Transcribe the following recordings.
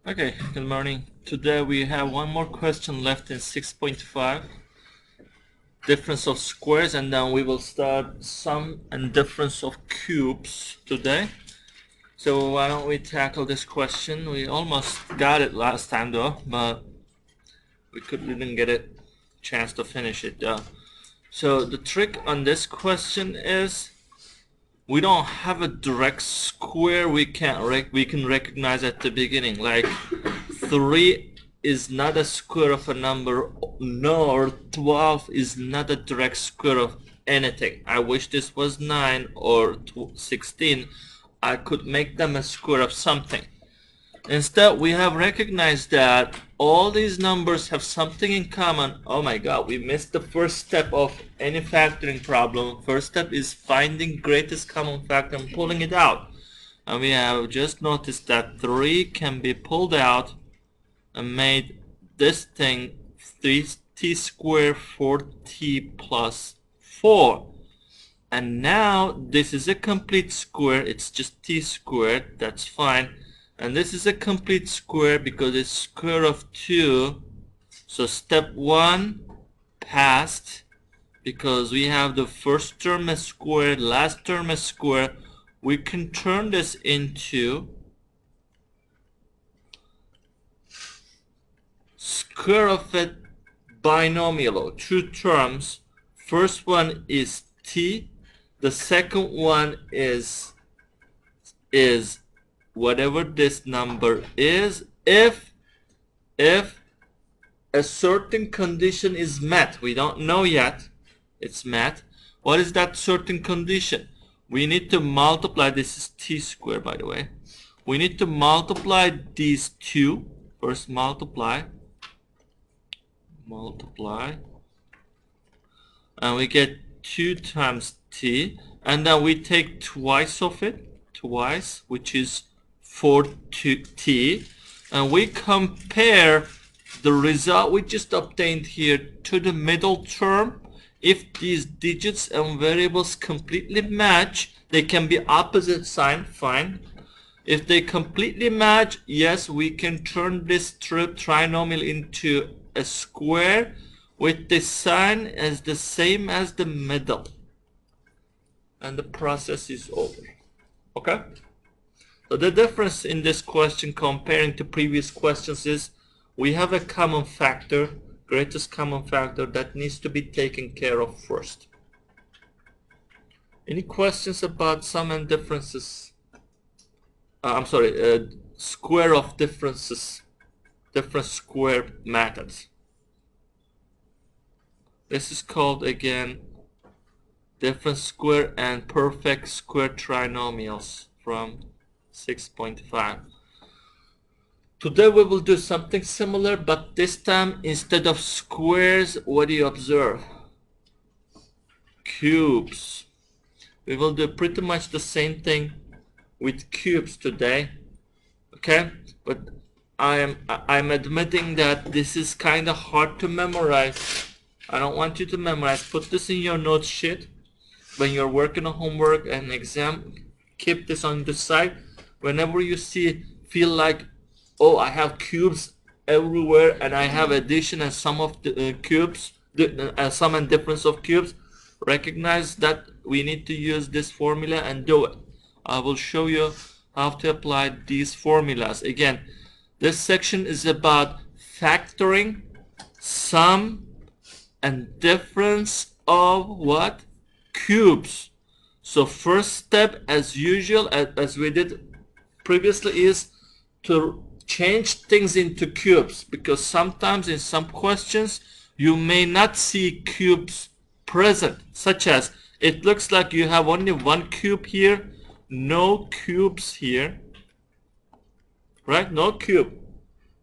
Okay, good morning. Today we have one more question left in 6.5, difference of squares, and then we will start sum and difference of cubes today. So why don't we tackle this question? We almost got it last time though, but we didn't get a chance to finish it though. So the trick on this question is we don't have a direct square we can recognize at the beginning. Like 3 is not a square of a number, nor 12 is not a direct square of anything. I wish this was 9 or 16. I could make them a square of something. Instead, we have recognized that all these numbers have something in common. Oh my god, we missed the first step of any factoring problem. First step is finding greatest common factor and pulling it out. And we have just noticed that 3 can be pulled out and made this thing 3t squared 4t plus 4. And now this is a complete square. It's just t squared. That's fine. And this is a complete square because it's square of 2. So step 1 passed because we have the first term as square, last term as square. We can turn this into square of a binomial, 2 terms. First one is t. The second one is whatever this number is if a certain condition is met. We don't know yet. It's met. What is that certain condition? We need to multiply. This is t squared, by the way. We need to multiply these two. First multiply, and we get 2 times t, and then we take twice of it, which is 4t, and we compare the result we just obtained here to the middle term. If these digits and variables completely match, they can be opposite sign, fine. If they completely match, yes, we can turn this trinomial into a square with the sign as the same as the middle, and the process is over. Okay? So the difference in this question comparing to previous questions is we have a common factor, greatest common factor, that needs to be taken care of first. Any questions about sum and differences? Square of differences, different square methods. This is called again different square and perfect square trinomials from 6.5. Today we will do something similar, but this time instead of squares, what do you observe? Cubes. We will do pretty much the same thing with cubes today. Okay? But I'm admitting that this is kind of hard to memorize. I don't want you to memorize. Put this in your note sheet when you're working on homework and exam. Keep this on the side. Whenever you feel like, oh, I have cubes everywhere and I have addition and sum of the cubes, sum and difference of cubes, recognize that we need to use this formula and do it. I will show you how to apply these formulas. Again, this section is about factoring, sum and difference of what? Cubes. So first step, as usual, as we did previously, is to change things into cubes, because sometimes in some questions you may not see cubes present, such as it looks like you have only one cube here, no cubes here, right? No cube.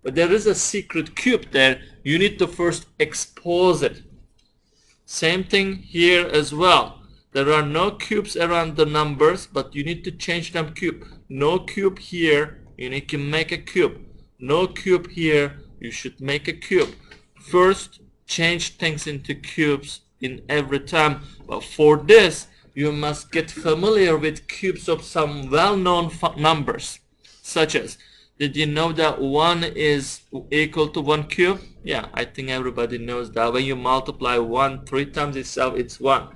But there is a secret cube there. You need to first expose it. Same thing here as well. There are no cubes around the numbers, but you need to change them cube. No cube here, you need to make a cube. No cube here, you should make a cube. First, change things into cubes in every time. But for this, you must get familiar with cubes of some well-known numbers, such as Did you know that 1 is equal to 1 cube? Yeah, I think everybody knows that. When you multiply 1 3 times itself, it's 1.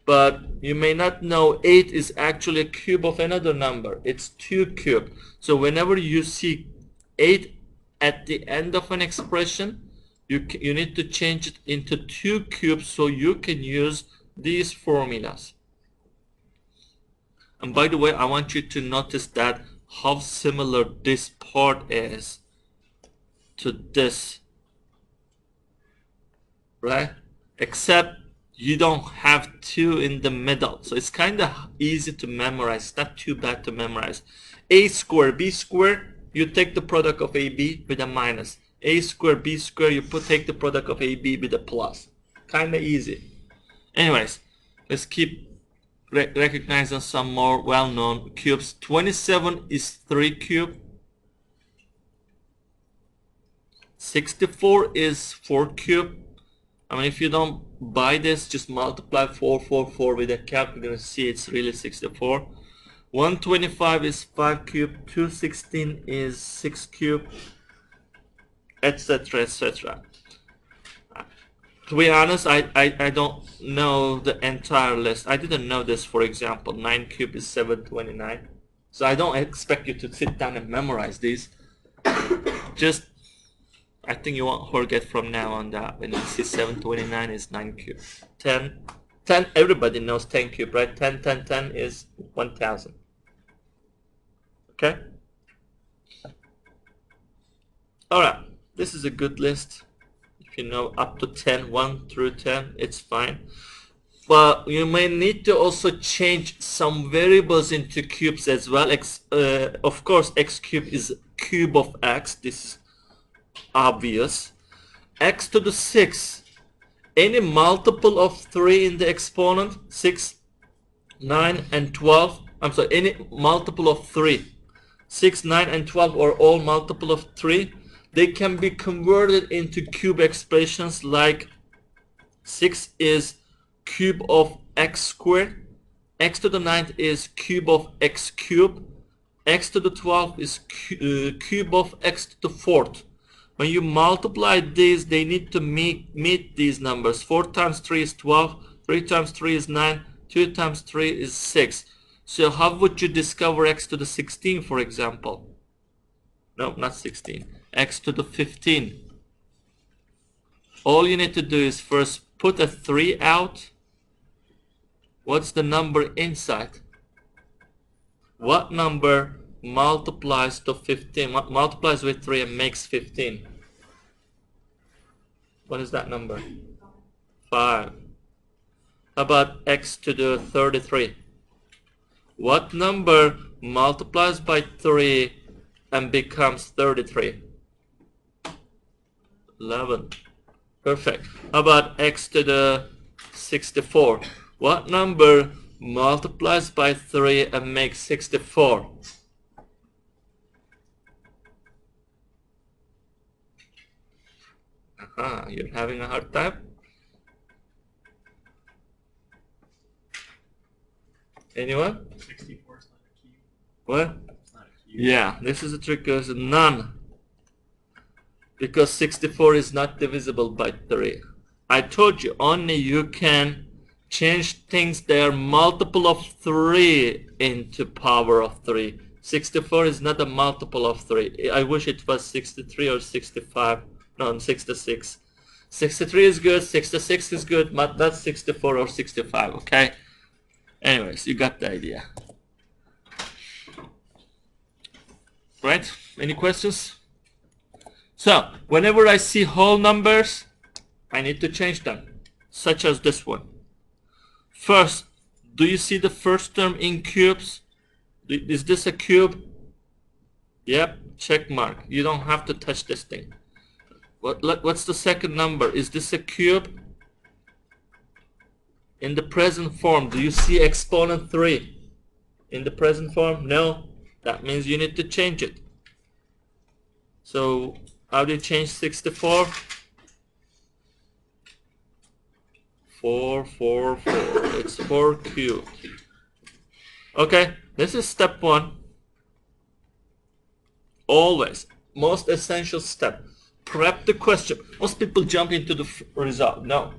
But you may not know 8 is actually a cube of another number. It's 2 cube. So whenever you see 8 at the end of an expression, you need to change it into 2 cubes so you can use these formulas. And by the way, I want you to notice that how similar this part is to this, right? Except you don't have 2 in the middle, so it's kind of easy to memorize. It's not too bad to memorize. A squared, B squared, you take the product of AB with a minus. A squared, B squared, you take the product of AB with a plus. Kind of easy. Anyways, let's keep recognizing some more well-known cubes. 27 is 3 cube. 64 is 4 cube. I mean, if you don't buy this, just multiply 4 with a calc. You're gonna see it's really 64. 125 is 5 cube. 216 is 6 cube, etc., etc. To be honest, I don't know the entire list. I didn't know this. For example, 9 cube is 729. So I don't expect you to sit down and memorize these. Just, I think you won't forget from now on that when you see 729 is 9 cube. 10, everybody knows 10 cube, right? 10 is 1000. Okay? Alright, this is a good list. If you know up to 10, 1 through 10, it's fine. But you may need to also change some variables into cubes as well. Of course, x cube is cube of x. This is obvious. X to the 6. Any multiple of 3 in the exponent, 6, 9, and 12. I'm sorry, any multiple of 3. 6, 9, and 12 are all multiple of 3. They can be converted into cube expressions, like 6 is cube of x squared, x to the 9th is cube of x cubed, x to the 12th is cube of x to the 4th. When you multiply these, they need to meet these numbers. 4 times 3 is 12, 3 times 3 is 9, 2 times 3 is 6. So how would you discover x to the 16, for example? No, not 16. X to the 15. All you need to do is first put a 3 out. What's the number inside? What number multiplies to 15? What multiplies with 3 and makes 15? What is that number? 5. How about x to the 33? What number multiplies by 3 and becomes 33? 11. Perfect. How about x to the 64? What number multiplies by 3 and makes 64? You're having a hard time? Anyone? 64 is not a cube. What? It's not a cube. Yeah, this is a trick question. None. Because 64 is not divisible by 3. I told you, only you can change things that are multiple of 3 into power of 3. 64 is not a multiple of 3. I wish it was 63 or 65. No, 66. 63 is good, 66 is good, but not 64 or 65, okay? Anyways, you got the idea. Right? Any questions? So, whenever I see whole numbers, I need to change them, such as this one. First, do you see the first term in cubes? Is this a cube? Yep, check mark. You don't have to touch this thing. What's the second number? Is this a cube? In the present form, do you see exponent 3? In the present form? No. That means you need to change it. So, how do you change 64? 4, 4, 4. It's 4 cubed. Okay, this is step 1. Always. Most essential step. Prep the question. Most people jump into the result. No.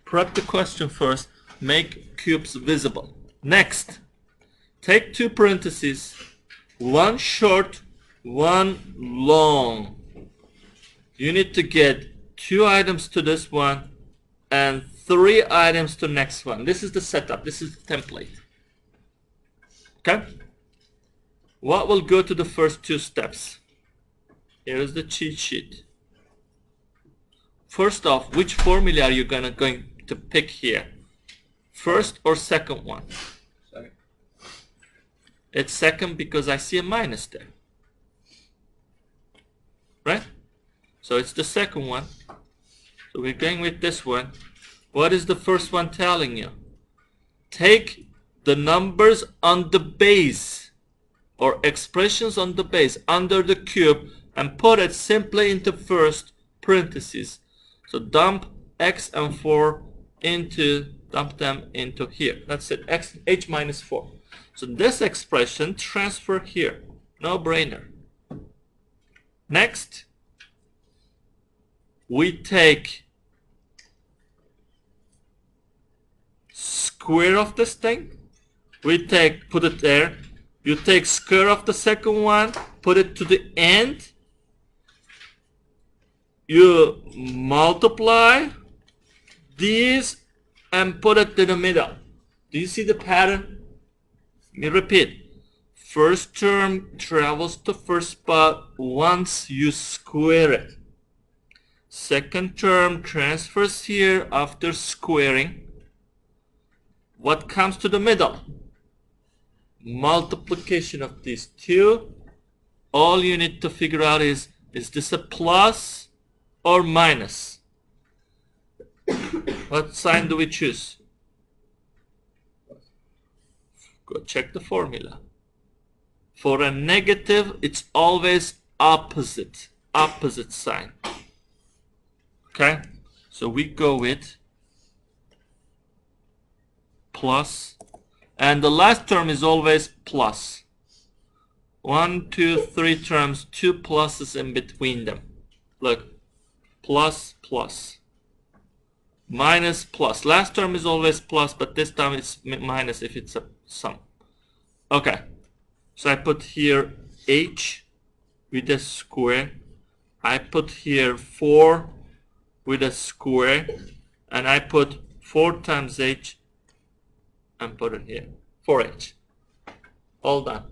Prep the question first. Make cubes visible. Next, take two parentheses. One short, one long. You need to get 2 items to this one and 3 items to next one. This is the setup. This is the template. Okay? What will go to the first 2 steps? Here is the cheat sheet. First off, which formula are you going to pick here? First or second one? Second. It's second because I see a minus there. Right? So it's the second one. So we're going with this one. What is the first one telling you? Take the numbers on the base or expressions on the base under the cube and put it simply into first parentheses. So dump x and 4 dump them into here. That's it, h minus 4. So this expression transfer here. No brainer. Next, we take square of this thing. Put it there. You take square of the second one, put it to the end. You multiply these and put it to the middle. Do you see the pattern? Let me repeat. First term travels to first spot once you square it. Second term transfers here after squaring. What comes to the middle? Multiplication of these 2. All you need to figure out is this a plus or minus? What sign do we choose? Go check the formula. For a negative, it's always opposite sign. Okay? So we go with plus, and the last term is always plus. 1, 2, 3 terms, 2 pluses in between them. Look, plus, plus, minus, plus. Last term is always plus, but this time it's minus if it's a sum. Okay, so I put here h with a square. I put here 4 with a square, and I put 4 times h and put it here. 4h. All done.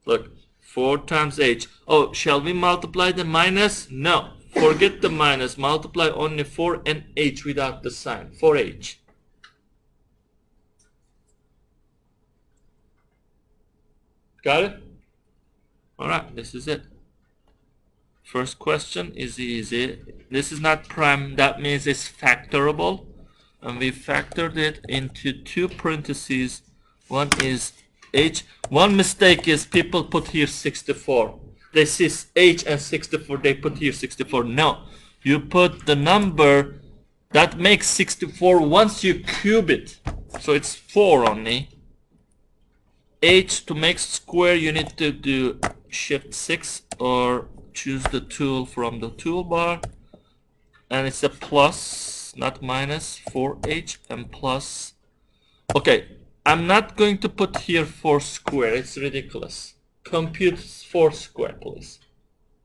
Look, 4 times h. Oh, shall we multiply the minus? No. Forget the minus. Multiply only 4 and h without the sign. 4h. Got it? Alright, this is it. First question is easy. This is not prime. That means it's factorable. And we factored it into 2 parentheses. One is h. One mistake is people put here 64. They see h and 64, they put here 64. No, you put the number that makes 64 once you cube it. So it's 4 only. h to make square, you need to do shift 6 or choose the tool from the toolbar. And it's a plus, not minus, 4h and plus. Okay, I'm not going to put here 4 square, it's ridiculous. Compute 4 square, please.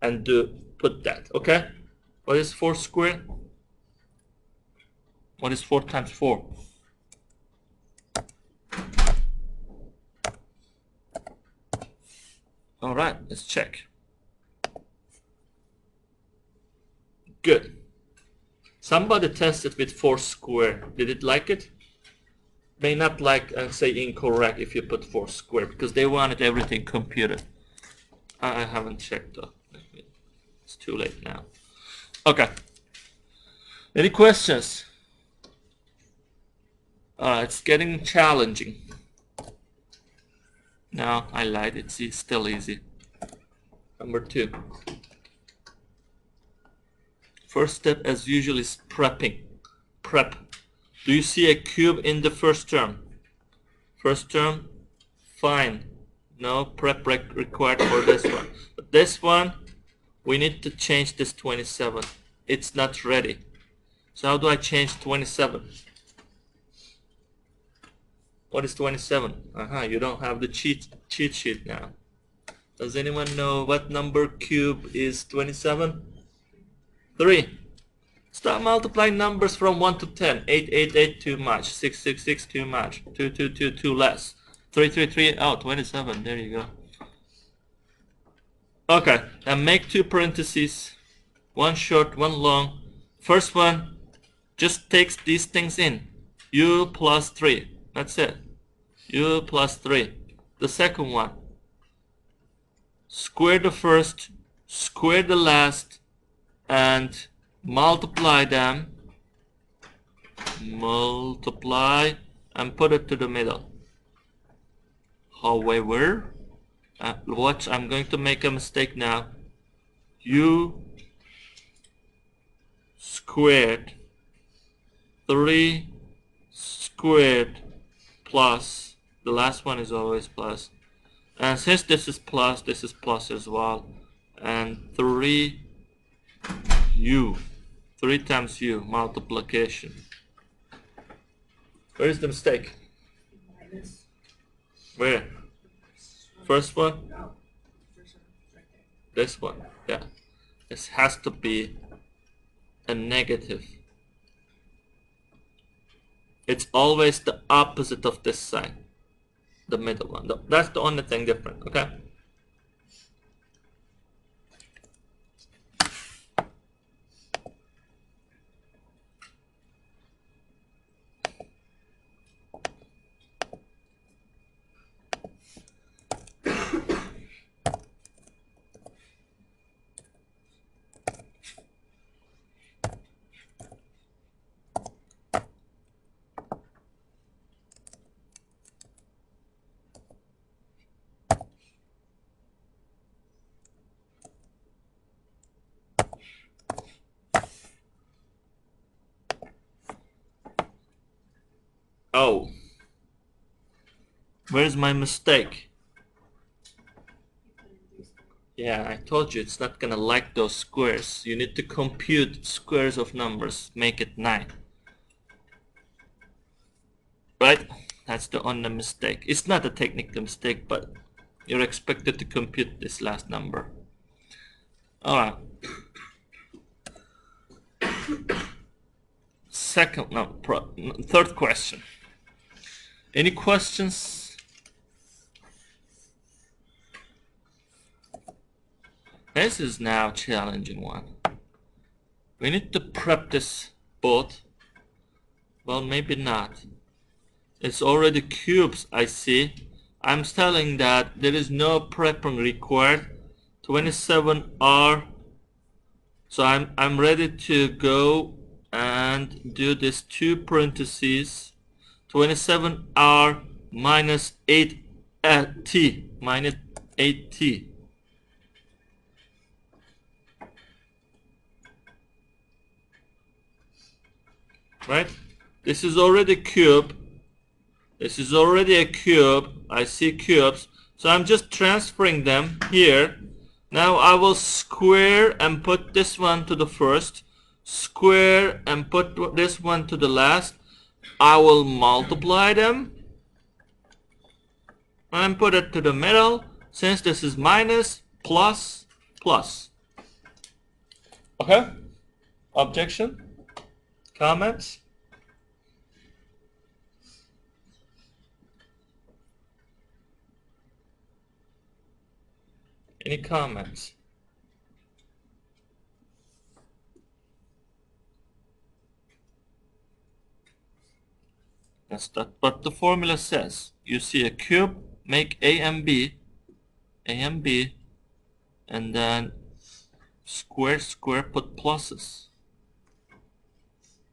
And put that, okay? What is 4 square? What is 4 times 4? Alright, let's check. Good. Somebody tested with 4 square. Did it like it? May not like and say incorrect if you put 4 square because they wanted everything computed. I haven't checked though. It's too late now. Okay. Any questions? It's getting challenging. No, I lied. It's still easy. Number 2. First step as usual is prepping. Prep. Do you see a cube in the first term? First term, fine. No prep required for this one. But this one, we need to change this 27. It's not ready. So how do I change 27? What is 27? You don't have the cheat sheet now. Does anyone know what number cube is 27? 3. Start multiplying numbers from 1 to 10. 8, 8, 8, too much. 6, 6, 6, too much. 2, 2, 2, too less. 3, 3, 3, oh, 27. There you go. Okay, now make 2 parentheses. One short, one long. First one just takes these things in. U plus 3. That's it. U plus 3. The second one. Square the first, square the last, and multiply them. Multiply and put it to the middle. However, watch, I'm going to make a mistake now. U squared 3 squared plus, the last one is always plus, and since this is plus as well, and 3 u, 3 times u, multiplication. Where is the mistake? Minus. Where? First one? No. First one, right there. This one, yeah. This has to be a negative. It's always the opposite of this sign, the middle one. That's the only thing different, okay? Oh, where's my mistake? Yeah, I told you it's not gonna like those squares. You need to compute squares of numbers, make it 9. Right? That's the only mistake. It's not a technical mistake, but you're expected to compute this last number. Alright. Third question. Any questions? This is now a challenging one. We need to prep this both. Well, maybe not. It's already cubes, I see. I'm telling that there is no prepping required. 27R. So I'm ready to go and do this 2 parentheses. 27R minus 8t minus 8t. Right? This is already cube. This is already a cube. I see cubes. So I'm just transferring them here. Now I will square and put this one to the first. Square and put this one to the last. I will multiply them and put it to the middle. Since this is minus, plus, plus. Okay? Objection? Comments? Any comments? That's what the formula says. You see a cube, make A and B, and then square, square, put pluses.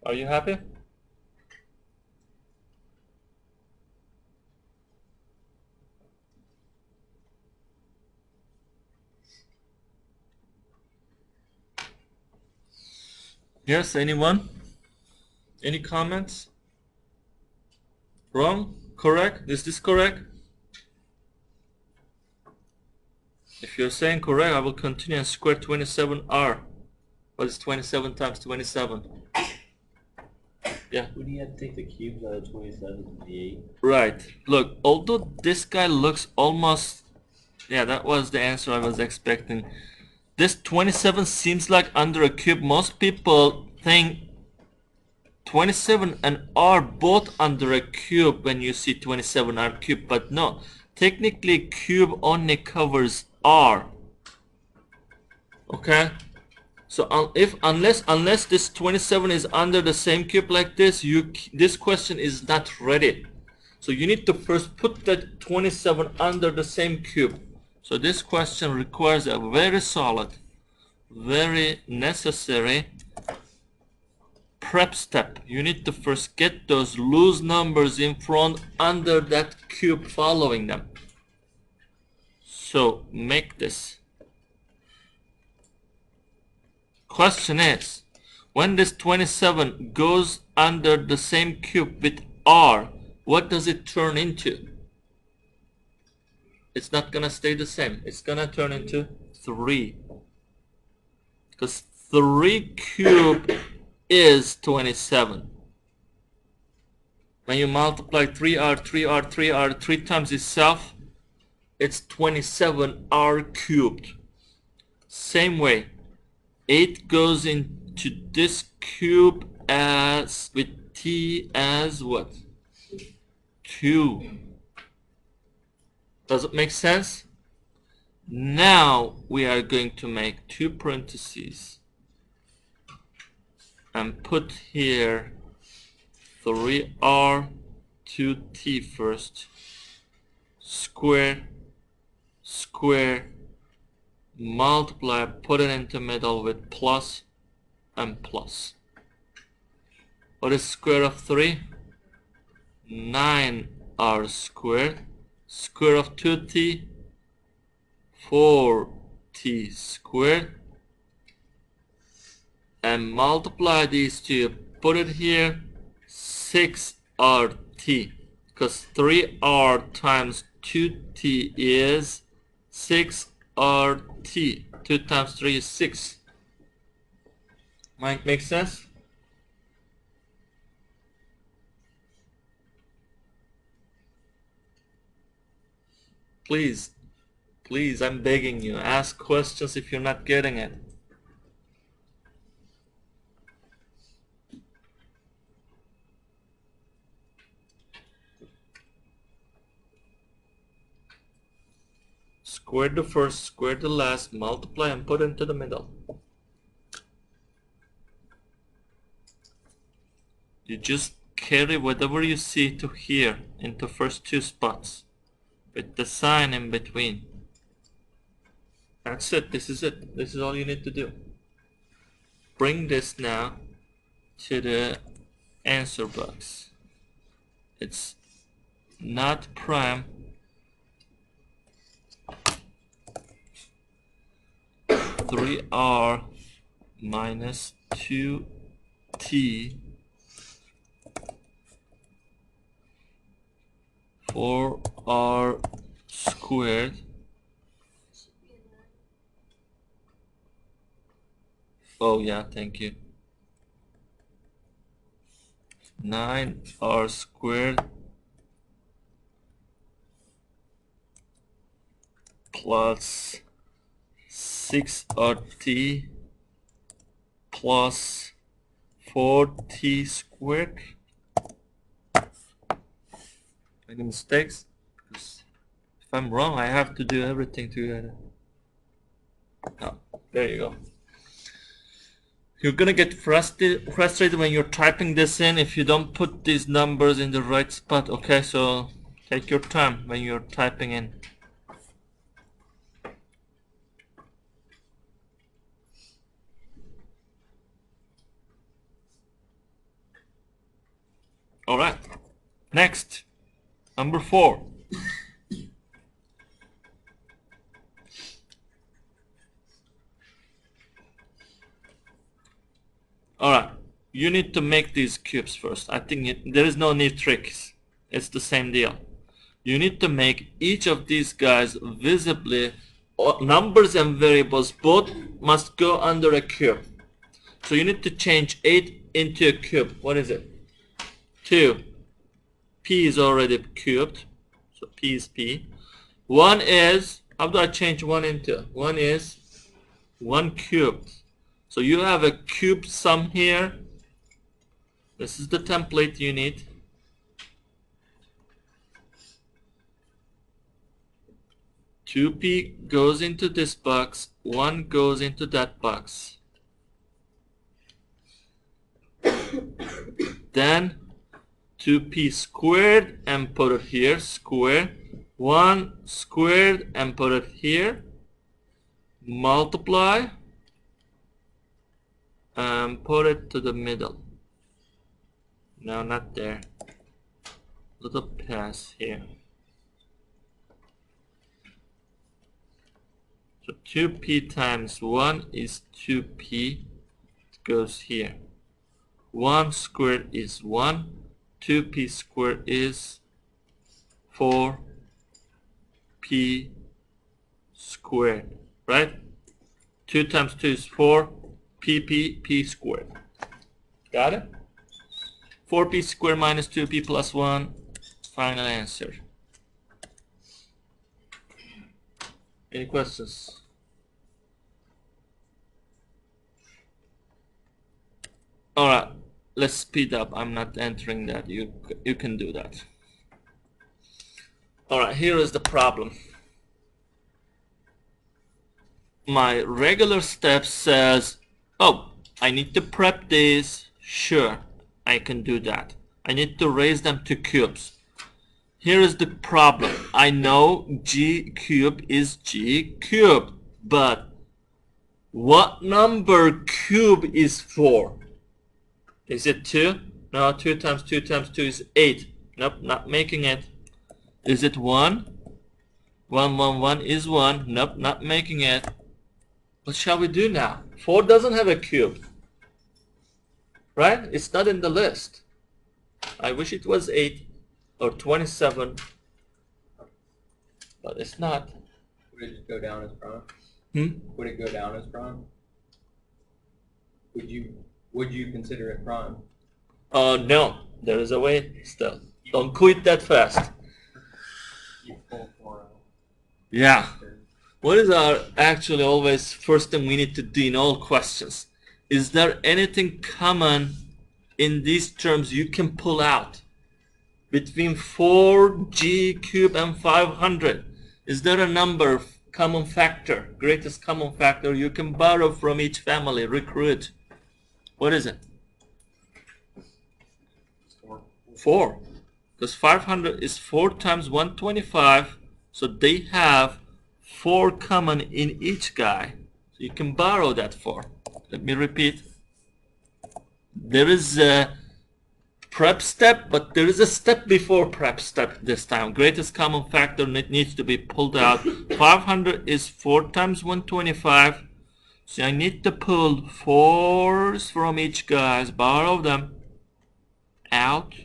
Are you happy? Yes, anyone? Any comments? Wrong? Correct? Is this correct? If you're saying correct, I will continue and square 27r. What is 27 times 27? Yeah. Would you have to take the cubes out of 27 and the 8? Right. Look, although this guy looks almost... Yeah, that was the answer I was expecting. This 27 seems like under a cube. Most people think 27 and r both under a cube when you see 27r cube, but no. Technically, cube only covers r. Okay? So unless this 27 is under the same cube like this, this question is not ready. So you need to first put that 27 under the same cube. So this question requires a very solid, very necessary prep step. You need to first get those loose numbers in front under that cube following them. So make this. Question is, when this 27 goes under the same cube with r, what does it turn into? It's not gonna stay the same. It's gonna turn into 3. Because 3 cubed is 27. When you multiply 3r, 3r, 3r, 3 times itself, it's 27r cubed. Same way, 8 goes into this cube as with t as what? 2. Does it make sense? Now we are going to make 2 parentheses and put here 3r 2t first, square, square, multiply, put it into middle with plus and plus. What is square of 3? 9r squared. Square of 2t, 4t squared. And multiply these two, put it here, 6rt. Because 3r times 2t is 6rt. 2 times 3 is 6. Might make sense? Please, please, I'm begging you, ask questions if you're not getting it. Square the first, square the last, multiply and put into the middle. You just carry whatever you see to here into first 2 spots with the sign in between. That's it. This is it. This is all you need to do. Bring this now to the answer box. It's not prime. 3r minus 2t 4r squared oh yeah, thank you, 9r squared plus 6rt plus 4t squared. Any mistakes? Because if I'm wrong, I have to do everything together. Oh, there you go. You're gonna get frustrated when you're typing this in if you don't put these numbers in the right spot. Okay, so take your time when you're typing in. Alright, next, number 4. Alright, you need to make these cubes first. I think there is no need tricks. It's the same deal. You need to make each of these guys visibly numbers and variables both must go under a cube. So you need to change 8 into a cube. What is it? 2. P is already cubed. So P is P. 1 is, how do I change 1 into? 1 is 1 cubed. So you have a cube sum here. This is the template you need. 2p goes into this box, 1 goes into that box. Then 2p squared and put it here, square. 1 squared and put it here. Multiply and put it to the middle. No, not there. Little pass here. So 2p times 1 is 2p. It goes here. 1 squared is 1. 2p squared is 4p squared. Right? 2 times 2 is 4. P squared. Got it? 4p squared minus 2p plus 1. Final answer. Any questions? Alright, let's speed up. I'm not entering that. You can do that. Alright, here is the problem. My regular step says, oh, I need to prep these. Sure, I can do that. I need to raise them to cubes. Here is the problem. I know g cubed is g cubed, but what number cube is 4? Is it 2? No, 2 times 2 times 2 is 8. Nope, not making it. Is it 1? 1 is 1. Nope, not making it. What shall we do now? 4 doesn't have a cube. Right? It's not in the list. I wish it was 8 or 27, but it's not. Would it just go down as prime? Would it go down as prime? Would you consider it prime? No, there is a way still. Don't quit that fast. You pull 4 Yeah. What is our actually always first thing we need to do in all questions? Is there anything common in these terms you can pull out? Between 4g cubed and 500, is there a number, common factor, greatest common factor you can borrow from each family, recruit? What is it? 4. Because 500 is 4 times 125, so they have 4 common in each guy. So you can borrow that 4. Let me repeat. There is a prep step, but there is a step before prep step this time. Greatest common factor needs to be pulled out. 500 is 4 times 125. So I need to pull 4s from each guys, borrow them out.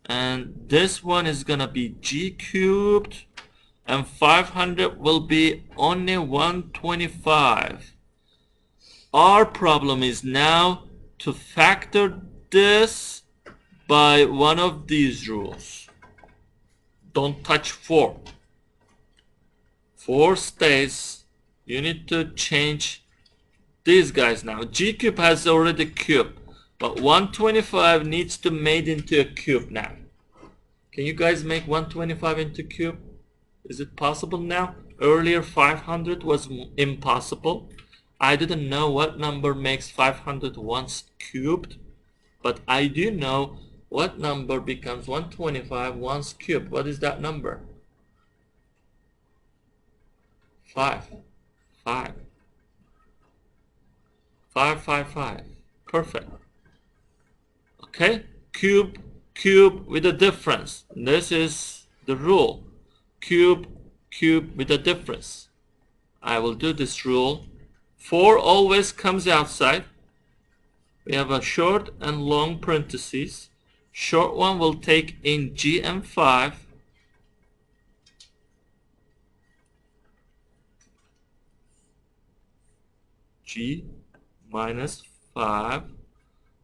And this one is gonna be g cubed, and 500 will be only 125. Our problem is now to factor this by one of these rules. Don't touch 4. 4 stays. You need to change these guys now. G cube has already cube, but 125 needs to made into a cube now. Can you guys make 125 into cube? Is it possible now? Earlier 500 was impossible. I didn't know what number makes 500 once cubed, but I do know what number becomes 125 once cubed. What is that number? 5. 5. 5, 5, 5. Perfect. Okay? Cube with a difference. This is the rule. Cube with a difference. I will do this rule. 4 always comes outside. We have a short and long parentheses. Short one will take in g and 5. g minus 5.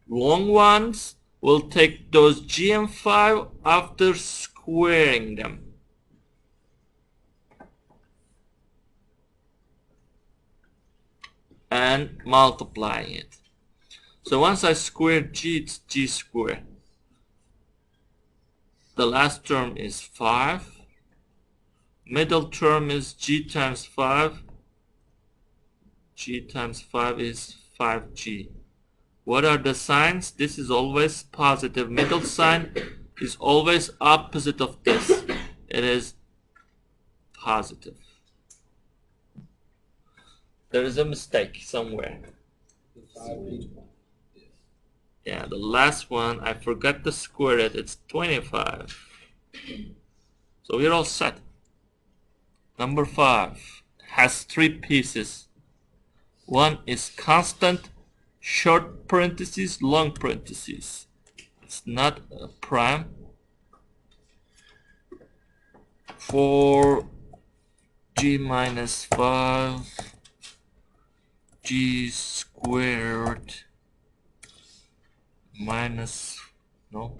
Long ones will take those g and 5 after squaring them. And multiplying it. So once I square g, it's g squared. The last term is 5. Middle term is g times 5. G times 5 is 5g. What are the signs? This is always positive. Middle sign is always opposite of this. It is positive. There is a mistake somewhere. Yeah, the last one, I forgot to square it. It's 25. So we're all set. Number 5 has 3 pieces. One is constant, short parentheses, long parentheses. It's not a prime. For g minus 5, g squared minus, no,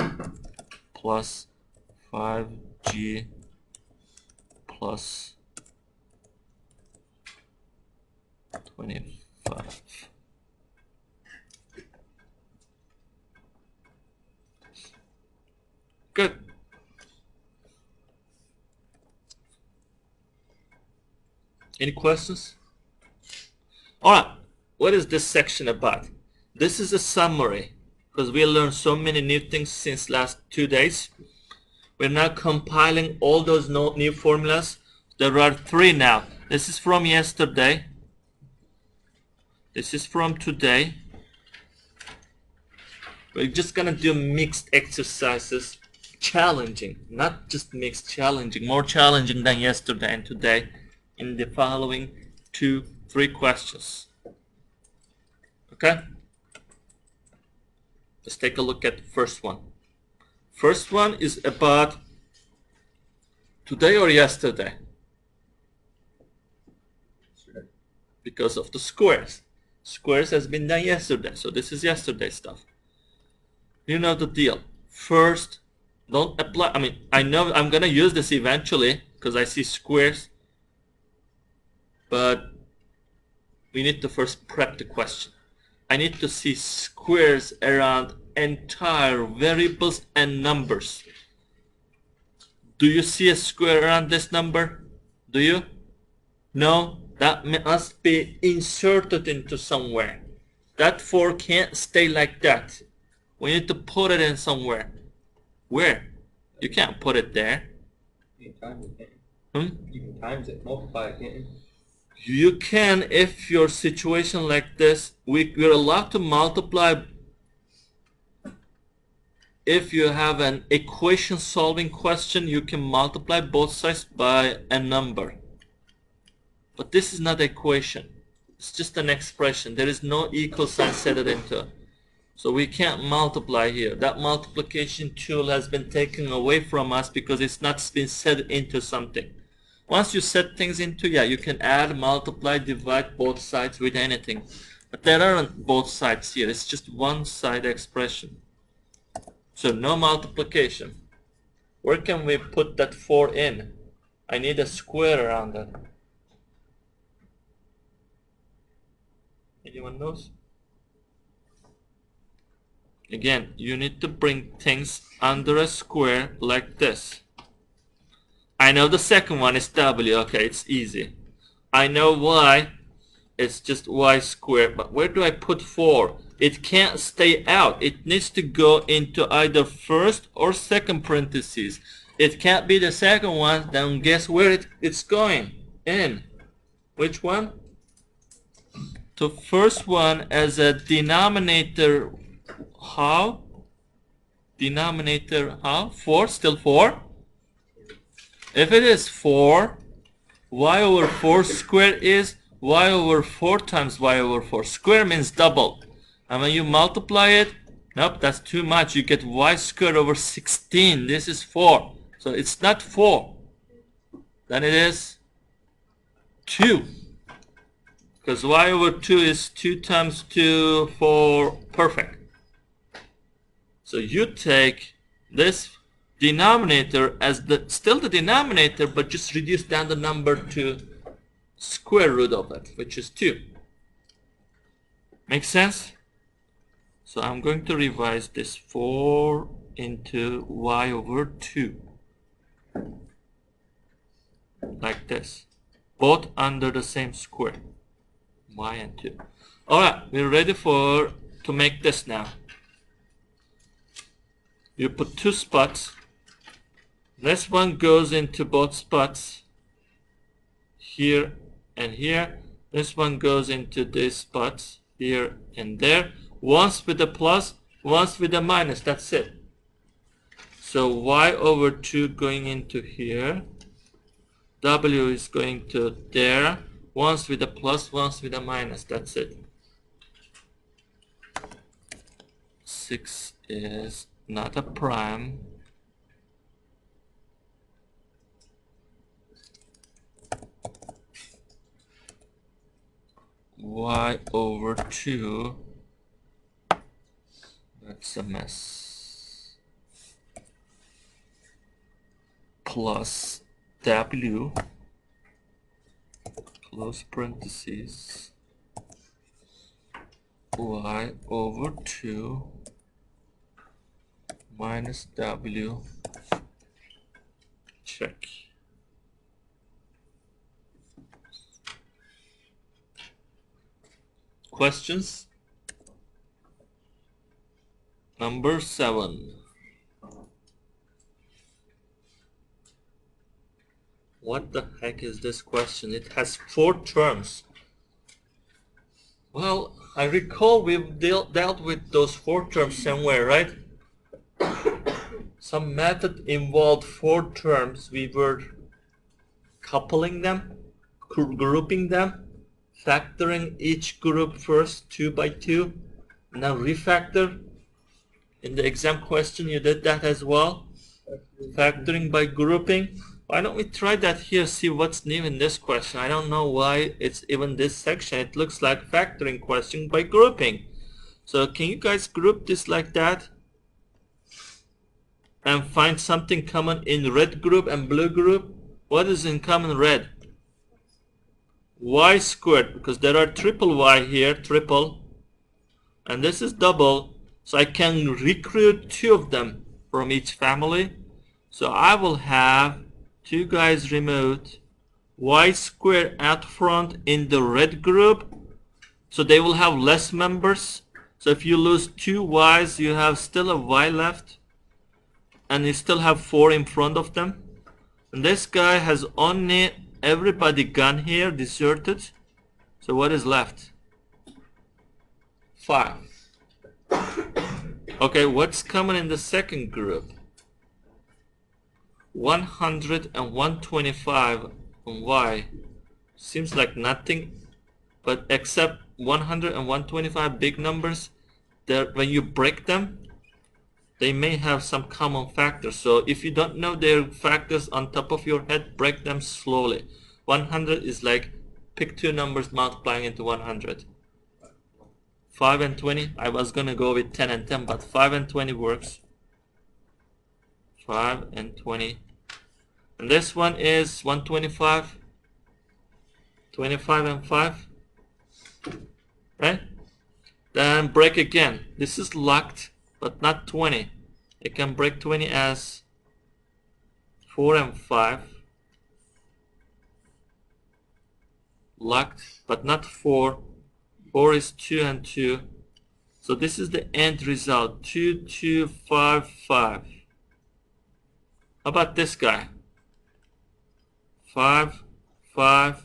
plus 5g plus 25. Good. Any questions? Alright, what is this section about? This is a summary, because we learned so many new things since last 2 days. We're now compiling all those new formulas. There are 3 now. This is from yesterday. This is from today. We're just gonna do mixed exercises. Challenging, not just mixed, challenging. More challenging than yesterday and today in the following 2-3 questions. Okay? Let's take a look at the first one. First one is about today or yesterday. Because of the squares. Squares has been done yesterday, so this is yesterday stuff. You know the deal. First, don't apply, I know I'm gonna use this eventually because I see squares, but we need to first prep the question. I need to see squares around entire variables and numbers. Do you see a square around this number? Do you? No? That must be inserted into somewhere. That 4 can't stay like that. We need to put it in somewhere. Where? You can't put it there. You can times it, Hmm? You can times it, multiply it, can't you? You can, if your situation like this, we're allowed to multiply. If you have an equation solving question, you can multiply both sides by a number. But this is not an equation. It's just an expression. There is no equal sign set it into. So we can't multiply here. That multiplication tool has been taken away from us because it's not been set into something. Once you set things into, yeah, you can add, multiply, divide both sides with anything. But there aren't both sides here. It's just one side expression. So no multiplication. Where can we put that 4 in? I need a square around that. Anyone knows? Again, you need to bring things under a square like this. I know the second one is w. Okay, it's easy. I know y. It's just y squared. But where do I put 4? It can't stay out. It needs to go into either first or second parentheses. It can't be the second one. Then guess where it's going? In. Which one? The first one as a denominator. How? Denominator how? 4? Still 4? If it is 4, y over 4 squared is y over 4 times y over 4. Square means double. And when you multiply it, nope, that's too much. You get y squared over 16. This is 4. So it's not 4. Then it is 2. because y over 2 is 2 times 2 for perfect. So you take this denominator as still the denominator, but just reduce down the number to square root of it, which is 2. Make sense? So I'm going to revise this 4 into y over 2 like this, both under the same square, y and 2. Alright, we're ready to make this now. You put 2 spots. This one goes into both spots, here and here. This one goes into these spots, here and there. Once with a plus, once with a minus, that's it. So y over 2 going into here. W is going to there. Once with a plus, once with a minus, that's it. 6 is not a prime. Y over 2, that's a mess, plus W, close parentheses, Y over 2 minus W, check. Questions? Number 7. What the heck is this question? It has 4 terms. Well, I recall we've dealt with those 4 terms somewhere, right? Some method involved 4 terms. We were coupling them, grouping them, factoring each group first 2 by 2, now refactor. In the exam question you did that as well, factoring by grouping. Why don't we try that here, see what's new in this question. I don't know why it's even this section. It looks like factoring question by grouping. So can you guys group this like that and find something common in red group and blue group? What is in common red? Y squared, because there are triple y here, triple, and this is double, so I can recruit 2 of them from each family. So I will have 2 guys removed, y squared out front in the red group, so they will have less members. So if you lose 2 y's, you have still a y left, and you still have 4 in front of them. And this guy has only everybody gone here, deserted. So what is left? 5. Okay, what's common in the second group? 100 and 125 on y. Seems like nothing, but except 100 and 125 big numbers, when you break them, they may have some common factors. So if you don't know their factors on top of your head, break them slowly. 100 is like pick 2 numbers multiplying into 100. 5 and 20, I was gonna go with 10 and 10, but 5 and 20 works. 5 and 20. And this one is 125. 25 and 5. Right? Then break again. This is locked, but not 20. You can break 20 as 4 and 5. Locked, but not 4. 4 is 2 and 2. So this is the end result. 2, 2, 5, 5. How about this guy? 5, 5,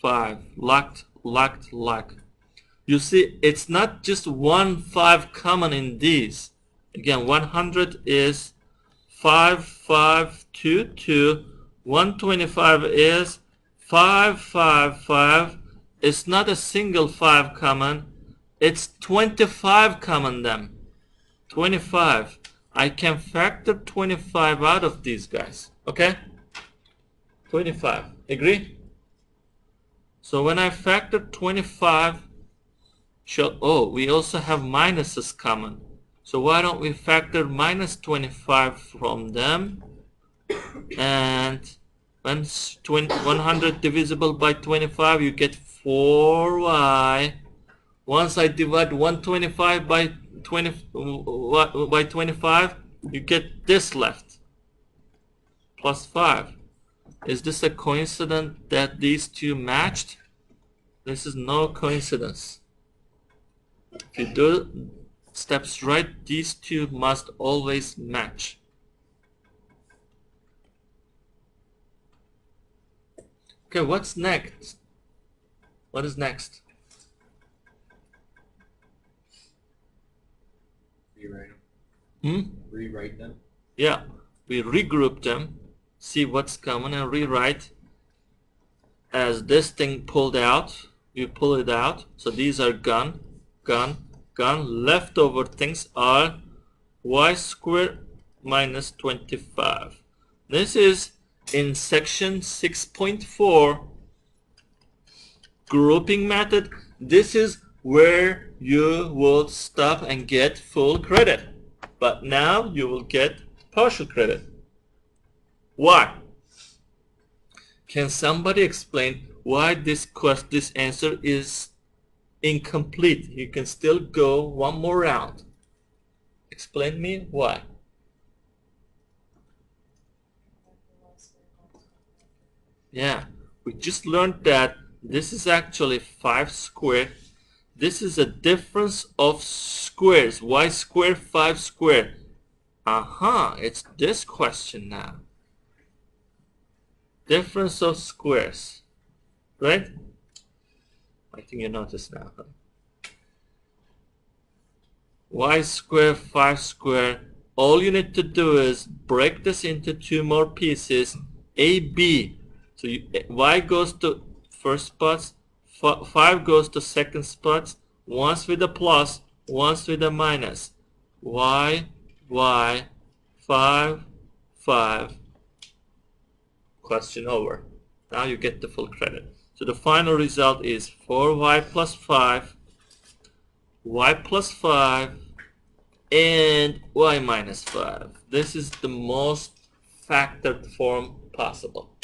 5. Locked, locked, locked. You see, it's not just 1 5 common in these. Again, 100 is 5, 5, 2, 2. 125 is 5, 5, 5. It's not a single 5 common. It's 25 common them. 25. I can factor 25 out of these guys. Okay? 25. Agree? So when I factor 25, we also have minuses common. So why don't we factor minus 25 from them? And when 100 divisible by 25, you get 4y. Once I divide 125 by 25, you get this left, plus 5. Is this a coincidence that these two matched? This is no coincidence. If you do steps right, these two must always match. Okay, what's next? What is next? Rewrite them. Rewrite them. Yeah, we regroup them, see what's common, and rewrite as this thing pulled out. You pull it out, so these are gone. Leftover things are y squared minus 25. This is in section 6.4 grouping method. This is where you will stop and get full credit, but now you will get partial credit. Why? Can somebody explain why this answer is incomplete? You can still go one more round. Explain me why. Yeah, we just learned that this is actually 5 squared. This is a difference of squares. Y squared, 5 squared. It's this question now. Difference of squares, right? I think you notice now. Huh? Y squared, 5 squared. All you need to do is break this into 2 more pieces. A, B. So y goes to first spots, 5 goes to second spots, once with a plus, once with a minus. Y, 5, 5. Question over. Now you get the full credit. So the final result is 4y plus 5, y plus 5, and y minus 5. This is the most factored form possible.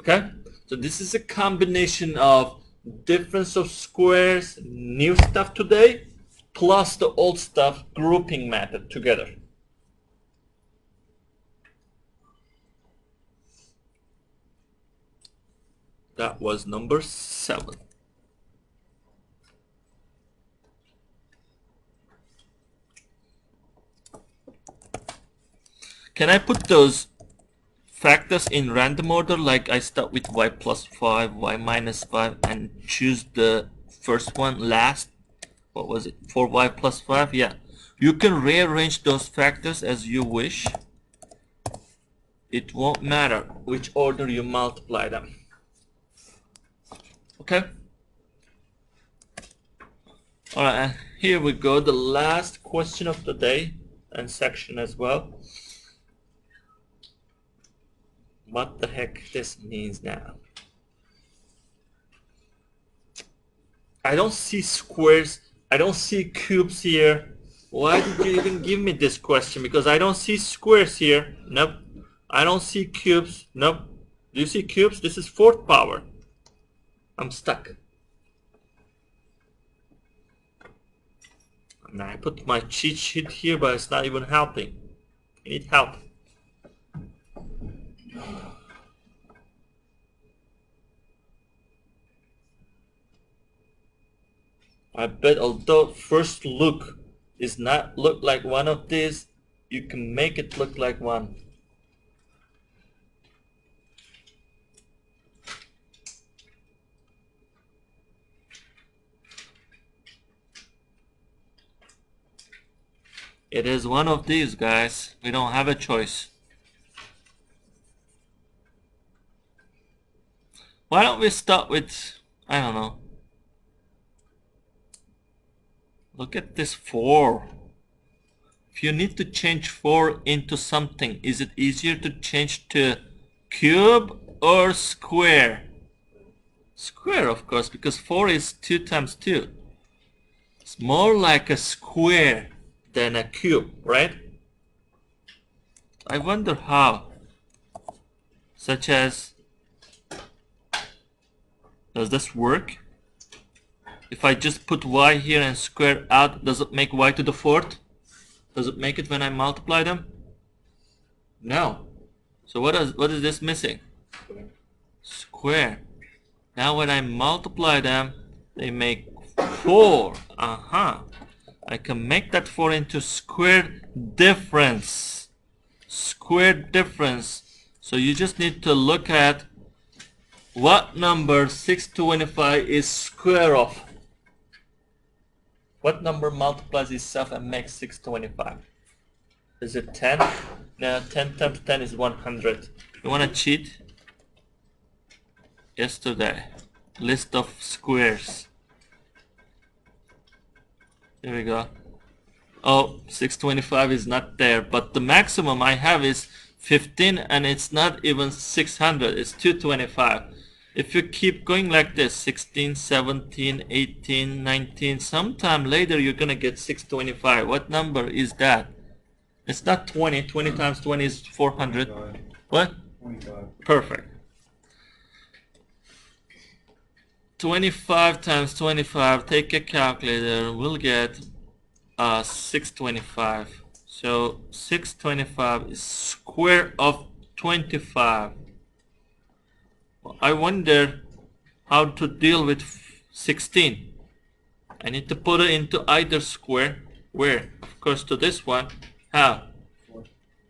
Okay? So this is a combination of difference of squares, new stuff today, plus the old stuff, grouping method together. That was number 7. Can I put those factors in random order, like I start with y plus 5, y minus 5, and choose the first one last? What was it? 4y plus 5? Yeah. You can rearrange those factors as you wish. It won't matter which order you multiply them. Okay? Alright, and here we go, the last question of the day and section as well. What the heck this means now? I don't see squares, I don't see cubes here. Why did you even give me this question? Because I don't see squares here. Nope. I don't see cubes. Nope. Do you see cubes? This is 4th power. I'm stuck. And I put my cheat sheet here, but it's not even helping. I need help. I bet although first look is not look like one of these, you can make it look like one. It is one of these, guys. We don't have a choice. Why don't we start with, I don't know. Look at this 4. If you need to change 4 into something, is it easier to change to cube or square? Square, of course, because 4 is 2 times 2. It's more like a square than a cube, right? I wonder how. Such as, does this work? If I just put y here and square out, does it make y to the 4th? Does it make it when I multiply them? No. So what is this missing? Square. Now when I multiply them, they make 4. I can make that 4 into square difference. Square difference. So you just need to look at what number 625 is square of. What number multiplies itself and makes 625? Is it 10? No, 10 times 10 is 100. You want to cheat? Yesterday. List of squares. Here we go. Oh, 625 is not there, but the maximum I have is 15 and it's not even 600, it's 225. If you keep going like this, 16, 17, 18, 19, sometime later you're gonna get 625. What number is that? It's not 20. 20 times 20 is 400. 25. What? 25. Perfect. 25 times 25, take a calculator, we'll get 625. So 625 is square of 25. I wonder how to deal with 16. I need to put it into either square. Where? Of course to this one. How?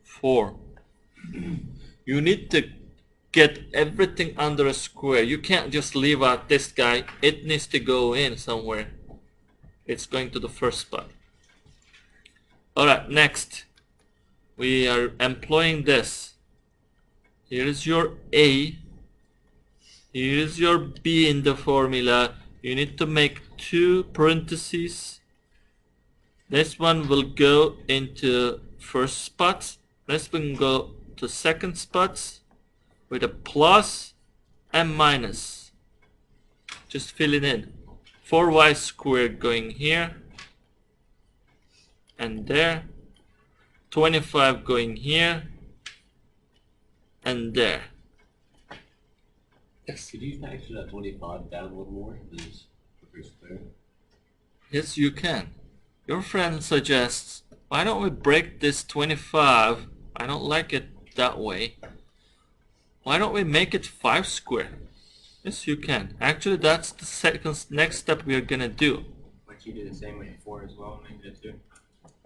4. You need to get everything under a square. You can't just leave out this guy. It needs to go in somewhere. It's going to the first spot. Alright, next. We are employing this. Here is your A. Here is your B in the formula. You need to make 2 parentheses. This one will go into first spots. This one go to second spots with a plus and minus. Just fill it in. 4y squared going here and there. 25 going here and there. Yes. Could you factor that 25 down a little more? Please, square. Yes, you can. Your friend suggests, why don't we break this 25? I don't like it that way. Why don't we make it 5 square? Yes, you can. Actually, that's the next step we are gonna do. Why don't you do the same with 4 as well, make it 2?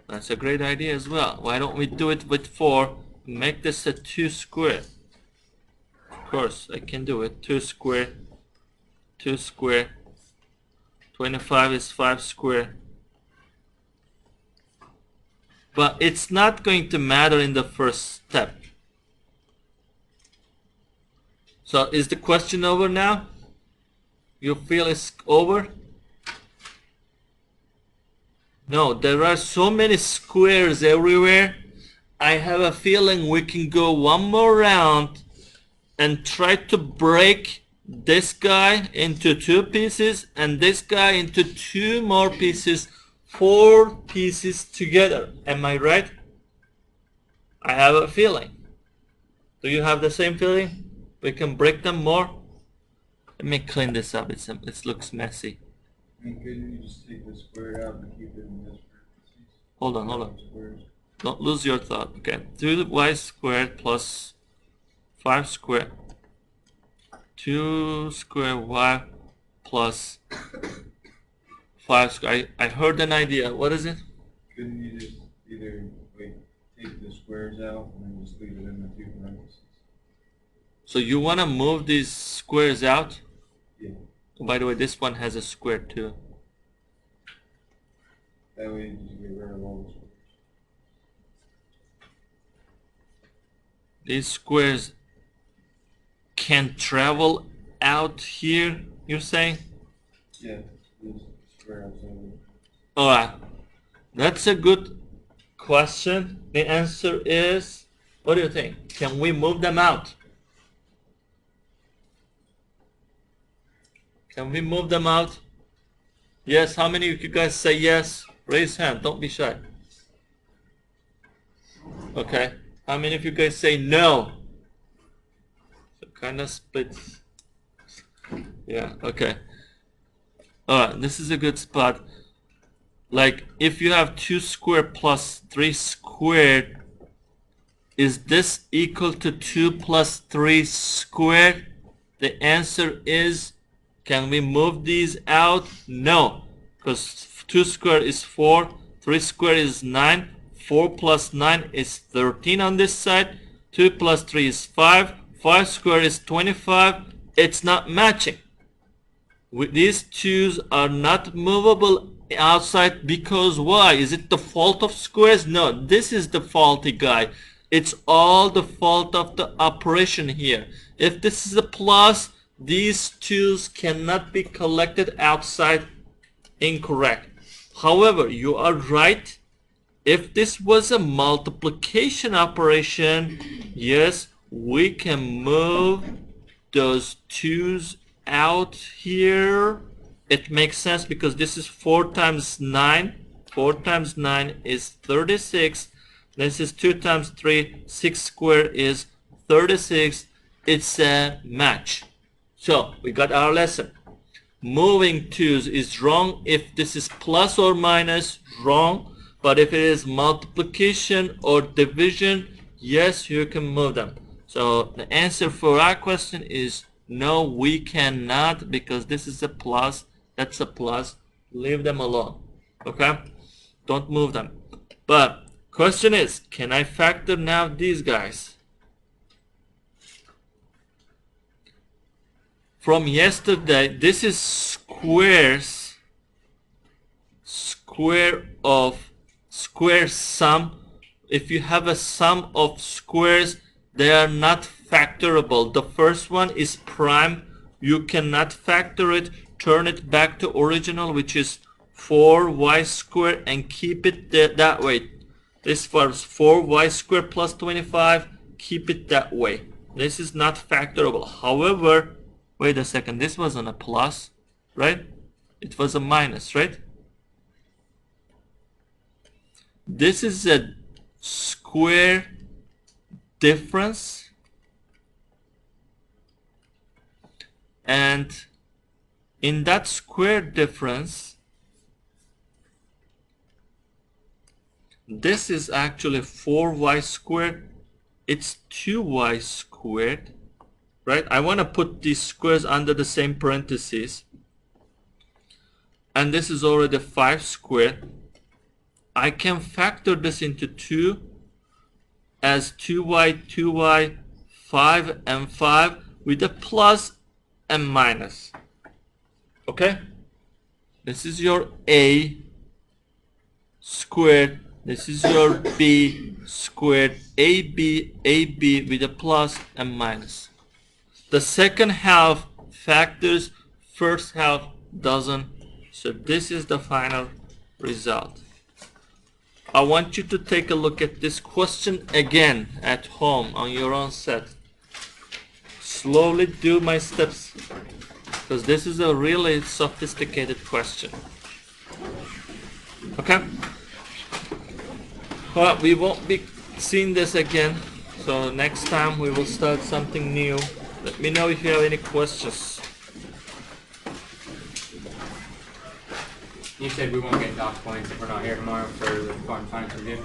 That's a great idea as well. Why don't we do it with 4? Make this a 2 square. Of course, I can do it. 2 square. 2 square. 25 is 5 square. But it's not going to matter in the first step. So is the question over now? You feel it's over? No, there are so many squares everywhere. I have a feeling we can go one more round and try to break this guy into 2 pieces and this guy into 2 more pieces, 4 pieces together. Am I right? I have a feeling. Do you have the same feeling? We can break them more? Let me clean this up. It looks messy. And couldn't you just take the square out and keep it in this parentheses? Hold on. Squares. Don't lose your thought. Okay. 2y squared plus 5 squared. 2 square y plus 5 square. I heard an idea. What is it? Couldn't you just either take the squares out and then just leave it in the 2 parentheses? So you want to move these squares out? Yeah. Oh, by the way, this one has a square too. That way you just get rid of all the squares. These squares can travel out here, you're saying? Yeah, just square outside of it. Alright. That's a good question. The answer is, what do you think? Can we move them out? Can we move them out? Yes, how many of you guys say yes? Raise hand, don't be shy. Okay, how many of you guys say no? So kind of splits. Yeah, okay. Alright, this is a good spot. Like, if you have 2 squared plus 3 squared, is this equal to 2 plus 3 squared? The answer is, can we move these out? No, because 2 squared is 4, 3 squared is 9, 4 plus 9 is 13 on this side, 2 plus 3 is 5, 5 squared is 25. It's not matching. These 2's are not movable outside because why? Is it the fault of squares? No, this is the faulty guy. It's all the fault of the operation here. If this is a plus, these 2's cannot be collected outside. Incorrect. However, you are right. If this was a multiplication operation, yes, we can move those 2's out here. It makes sense because this is 4 times 9. 4 times 9 is 36. This is 2 times 3. 6 squared is 36. It's a match. So we got our lesson. Moving 2's is wrong if this is plus or minus, wrong. But if it is multiplication or division, yes, you can move them. So the answer for our question is no, we cannot, because this is a plus, that's a plus. Leave them alone. Okay? Don't move them. But question is, can I factor now these guys? From yesterday, this is squares, square sum. If you have a sum of squares, they are not factorable. The first one is prime. You cannot factor it. Turn it back to original, which is 4y squared, and keep it that way. This was 4y squared plus 25. Keep it that way. This is not factorable. However, wait a second. This wasn't a plus, right? It was a minus, right? This is a square difference, and in that square difference, this is actually 4y squared. It's 2y squared, right? I want to put these squares under the same parentheses, and this is already 5 squared. I can factor this into 2 as 2y, 5 and 5 with a plus and minus. Okay? This is your a squared. This is your b squared. ab with a plus and minus. The second half factors, first half doesn't. So this is the final result. I want you to take a look at this question again at home on your own set. Slowly do my steps, because this is a really sophisticated question. Okay? Well, we won't be seeing this again, so next time we will start something new. Let me know if you have any questions. You said we won't get doc points if we're not here tomorrow for the fun science review.